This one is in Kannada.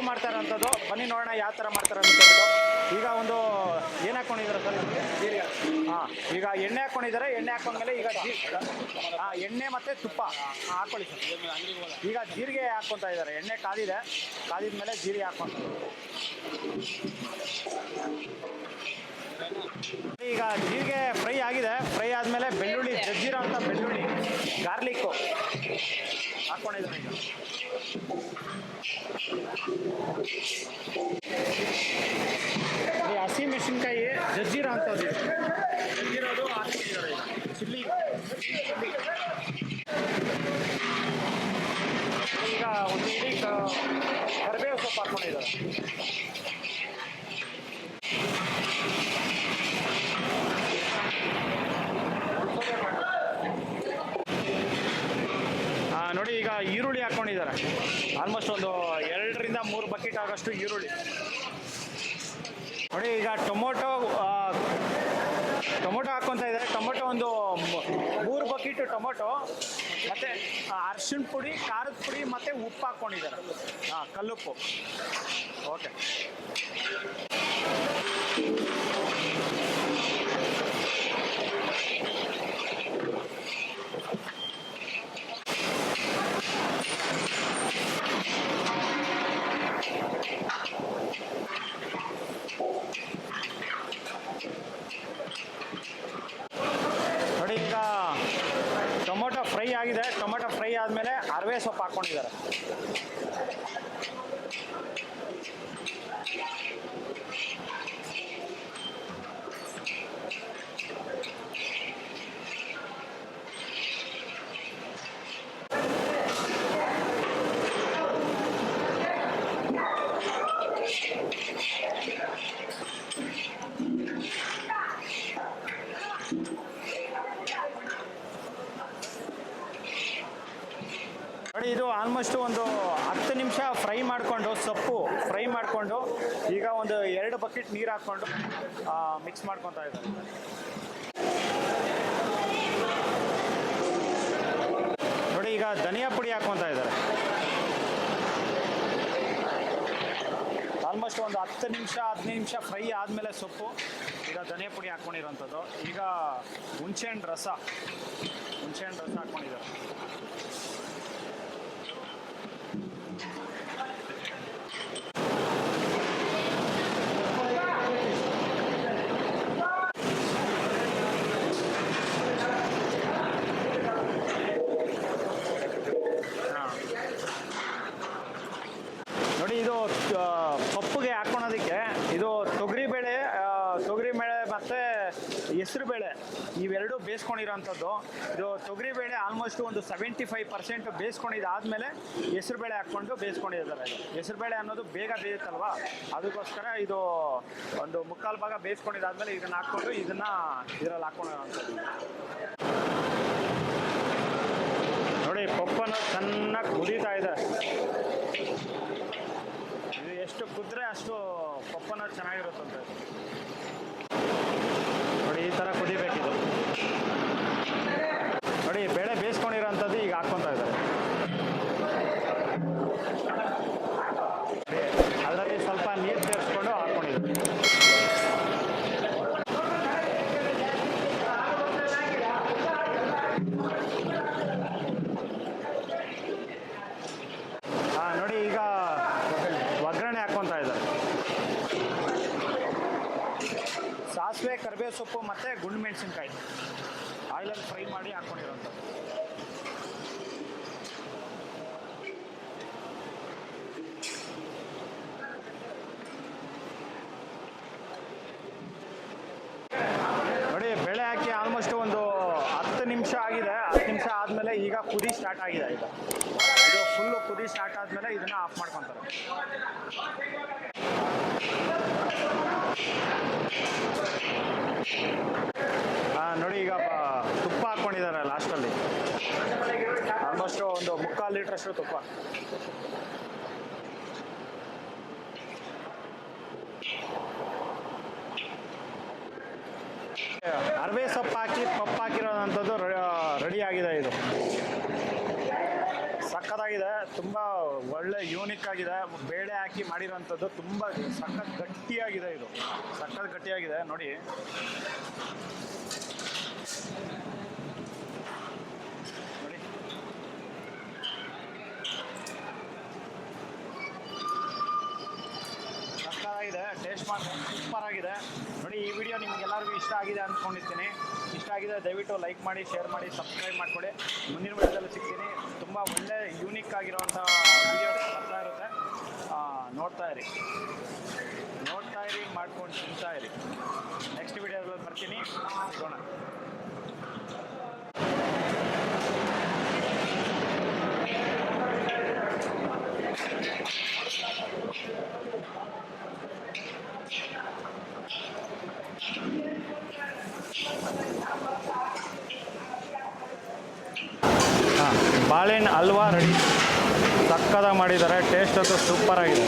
ಮಾಡ್ತಾರೆ ಅಂಥದ್ದು. ಬನ್ನಿ ನೋಡೋಣ ಯಾವ ಥರ ಮಾಡ್ತಾರೆ ಅಂತ. ಈಗ ಒಂದು ಏನು ಹಾಕ್ಕೊಂಡಿದ್ದಾರೆ ಸರ್ ಜೀರಿಗೆ? ಹಾಂ, ಈಗ ಎಣ್ಣೆ ಹಾಕ್ಕೊಂಡಿದ್ದಾರೆ. ಎಣ್ಣೆ ಹಾಕೊಂಡ್ಮೇಲೆ ಈಗ ಎಣ್ಣೆ ಮತ್ತು ತುಪ್ಪ ಹಾಕ್ಕೊಳ್ಳಿ ಸರ್. ಈಗ ಜೀರಿಗೆ ಹಾಕ್ಕೊತಾ ಇದ್ದಾರೆ. ಎಣ್ಣೆ ಕಾದಿದೆ, ಕಾದಿದ ಮೇಲೆ ಜೀರಿಗೆ ಹಾಕ್ಕೊಂತಾರೆ. ಈಗ ಜೀರಿಗೆ ಫ್ರೈ ಆಗಿದೆ. ಫ್ರೈ ಆದಮೇಲೆ ಬೆಳ್ಳುಳ್ಳಿ, ಜಜ್ಜಿರೋ ಅಂತ ಬೆಳ್ಳುಳ್ಳಿ, ಗಾರ್ಲಿಕ್ಕು ಹಾಕ್ಕೊಂಡಿದ್ದಾರೆ. ಈಗ ಹಸಿ ಮೆಣಸಿನ್ಕಾಯಿ ಜಜ್ಜಿರೋ ಅಂಥದ್ದು, ಜಜ್ಜಿರೋದು ಹಾಕ್ಕೊಂಡಿದ್ದಾರೆ. ಈಗ ಚಿಲ್ಲಿ, ಈಗ ಒಂದು ಇಡೀ ಕರಿಬೇವು ಸೊಪ್ಪು ಹಾಕ್ಕೊಂಡಿದ್ದಾರೆ. ನೋಡಿ, ಈಗ ಈರುಳ್ಳಿ ಹಾಕ್ಕೊಂಡಿದ್ದಾರೆ. ಆಲ್ಮೋಸ್ಟ್ ಒಂದು 2-3 ಬಕೆಟ್ ಆಗೋಷ್ಟು ಈರುಳ್ಳಿ. ನೋಡಿ, ಈಗ ಟೊಮೊಟೊ ಹಾಕ್ಕೊತಾ ಇದ್ದಾರೆ. ಟೊಮೊಟೊ ಒಂದು 3 ಬಕೆಟ್ ಟೊಮೊಟೊ, ಮತ್ತು ಅರಿಶಿಣ ಪುಡಿ, ಖಾರದ ಪುಡಿ ಮತ್ತು ಉಪ್ಪು ಹಾಕ್ಕೊಂಡಿದ್ದಾರೆ. ಕಲ್ಲುಪ್ಪು. ಓಕೆ, ನೋಡಿ, ಈಗ ಟೊಮೊಟೊ ಫ್ರೈ ಆಗಿದೆ. ಟೊಮೊಟೊ ಫ್ರೈ ಆದಮೇಲೆ ಅರವೆ ಸೊಪ್ಪು ಹಾಕ್ಕೊಂಡಿದ್ದಾರೆ. ನೋಡಿ, ಇದು ಆಲ್ಮೋಸ್ಟ್ ಒಂದು 10 ನಿಮಿಷ ಫ್ರೈ ಮಾಡಿಕೊಂಡು, ಸೊಪ್ಪು ಫ್ರೈ ಮಾಡಿಕೊಂಡು, ಈಗ ಒಂದು 2 ಬಕೆಟ್ ನೀರು ಹಾಕ್ಕೊಂಡು ಮಿಕ್ಸ್ ಮಾಡ್ಕೊತಾ ಇದ್ದಾರೆ. ನೋಡಿ, ಈಗ ಧನಿಯಾ ಪುಡಿ ಹಾಕ್ಕೊತಾ ಇದ್ದಾರೆ. ಆಲ್ಮೋಸ್ಟ್ ಒಂದು 10 ನಿಮಿಷ 15 ನಿಮಿಷ ಫ್ರೈ ಆದಮೇಲೆ ಸೊಪ್ಪು, ಈಗ ಧನಿಯಾ ಪುಡಿ ಹಾಕ್ಕೊಂಡಿರೋಂಥದ್ದು. ಈಗ ಹುಣಸೆಹಣ್ಣು ರಸ ಹಾಕ್ಕೊಂಡಿದ್ದಾರೆ. ನೋಡಿ, ಇದು ಪಪ್ಪುಗೆ ಹಾಕ್ಕೊಳೋದಕ್ಕೆ ಇದು ತೊಗರಿಬೇಳೆ ಮತ್ತು ಹೆಸರುಬೇಳೆ ಇವೆರಡು ಬೇಯಿಸ್ಕೊಂಡಿರೋಂಥದ್ದು. ಇದು ತೊಗರಿಬೇಳೆ ಆಲ್ಮೋಸ್ಟ್ ಒಂದು 75% ಬೇಯಿಸ್ಕೊಂಡಿದ್ದಾದಮೇಲೆ ಹೆಸರುಬೇಳೆ ಹಾಕ್ಕೊಂಡು ಬೇಯಿಸ್ಕೊಂಡಿದ್ದಾರೆ. ಹೆಸರುಬೇಳೆ ಅನ್ನೋದು ಬೇಗ ಬೇಯುತ್ತಲ್ವ, ಅದಕ್ಕೋಸ್ಕರ ಇದು ಒಂದು 3/4 ಭಾಗ ಬೇಯಿಸ್ಕೊಂಡಿದ್ದಾದಮೇಲೆ ಇದನ್ನು ಹಾಕ್ಕೊಂಡು ಇದನ್ನು ಇದರಲ್ಲಿ ಹಾಕ್ಕೊಂಡಿರೋಂಥದ್ದು. ನೋಡಿ, ಪಪ್ಪನ್ನು ಚೆನ್ನಾಗಿ ಕುದೀತಾ ಇದೆ. ಇದು ಎಷ್ಟು ಕುದ್ರೆ ಅಷ್ಟು ಪಪ್ಪನ್ನು ಚೆನ್ನಾಗಿರುತ್ತಂತೆ. ನೋಡಿ, ಈ ಥರ ಕುದಿಬೇಕಿದು. ನೋಡಿ, ಬೇಳೆ ಬೇಯಿಸ್ಕೊಂಡಿರೋಂಥದ್ದು ಈಗ ಹಾಕ್ಕೊತಾ ಇದ್ದಾರೆ. ಅದರಲ್ಲಿ ಸ್ವಲ್ಪ ನೀರು ಸೇರಿಸ್ಕೊಂಡು ಹಾಕ್ಕೊಂಡಿದ್ದಾರೆ. ನೋಡಿ, ಈಗ ಒಗ್ಗರಣೆ ಹಾಕ್ಕೊತಾ ಇದ್ದಾರೆ. ಸಾಸಿವೆ, ಕರಿಬೇವು ಸೊಪ್ಪು ಮತ್ತು ಗುಂಡು ಮೆಣಸಿನ್ಕಾಯಿ ಆಯಿಲಲ್ಲಿ ಫ್ರೈ ಮಾಡಿ ಹಾಕ್ಕೊಂಡಿರೋಂಥದ್ದು. ನೋಡಿ, ಬೇಳೆ ಹಾಕಿ ಆಲ್ಮೋಸ್ಟ್ ಒಂದು 10 ನಿಮಿಷ ಆಗಿದೆ. 10 ನಿಮಿಷ ಆದಮೇಲೆ ಈಗ ಕುದಿ ಸ್ಟಾರ್ಟ್ ಆಗಿದೆ. ಈಗ ಇದು ಫುಲ್ಲು ಕುದಿ ಸ್ಟಾರ್ಟ್ ಆದಮೇಲೆ ಇದನ್ನು ಆಫ್ ಮಾಡ್ಕೊತಾರೆ. ನೋಡಿ, ಈಗ ತುಪ್ಪ ಹಾಕ್ಕೊಂಡಿದ್ದಾರೆ ಲಾಸ್ಟಲ್ಲಿ. ಆಲ್ಮೋಸ್ಟ್ ಒಂದು 3/4 ಲೀಟ್ರಷ್ಟು ತುಪ್ಪ. ಅರವೆ ಸೊಪ್ಪು ಹಾಕಿ ಪಪ್ಪು ಹಾಕಿರೋದಂಥದ್ದು ರೆಡಿ ಆಗಿದೆ. ಇದು ಸಕ್ಕತ್ತಾಗಿದೆ, ತುಂಬ ಒಳ್ಳೆ ಯೂನಿಕ್ ಯೂನಿಕ್ ಆಗಿದೆ. ಬೇಳೆ ಹಾಕಿ ಮಾಡಿರೋಂಥದ್ದು ತುಂಬ ಸಖತ್ ಗಟ್ಟಿಯಾಗಿದೆ. ಇದು ಸಖತ್ ಗಟ್ಟಿಯಾಗಿದೆ ನೋಡಿ. ನೋಡಿ ಸಕ್ಕತ್ತಾಗಿದೆ. ಟೇಸ್ಟ್ ಮಾಡಿ ಸೂಪರ್ ಆಗಿದೆ ನೋಡಿ. ಈ ವಿಡಿಯೋ ನಿಮಗೆಲ್ಲರಿಗೂ ಇಷ್ಟ ಆಗಿದೆ ಅಂದ್ಕೊಂಡಿರ್ತೀನಿ. ಇಷ್ಟ ಆಗಿದೆ ದಯವಿಟ್ಟು ಲೈಕ್ ಮಾಡಿ, ಶೇರ್ ಮಾಡಿ, ಸಬ್ಸ್ಕ್ರೈಬ್ ಮಾಡ್ಕೊಳ್ಳಿ. ಮುಂದಿನ ವಿಡಿಯೋದಲ್ಲಿ ಸಿಗ್ತೀನಿ. ತುಂಬ ಒಳ್ಳೆ ಯೂನಿಕ್ ಆಗಿರೋವಂಥ ವಿಡಿಯೋ ಬರ್ತಾ ಇರುತ್ತೆ. ನೋಡ್ತಾ ಇರಿ, ಮಾಡ್ಕೊಂಡು ತಿಂತಾ ಇರಿ. ನೆಕ್ಸ್ಟ್ ವಿಡಿಯೋದಲ್ಲಿ ಬರ್ತೀನಿ, ಸಿಗೋಣ. ಬಾಳೆಹಣ್ಣು ಹಲ್ವಾ ರೆಡಿ. ಸಕ್ಕತ್ತಾಗಿ ಮಾಡಿದ್ದಾರೆ. ಟೇಸ್ಟ್ ಅಂತೂ ಸೂಪರ್ ಆಗಿದೆ.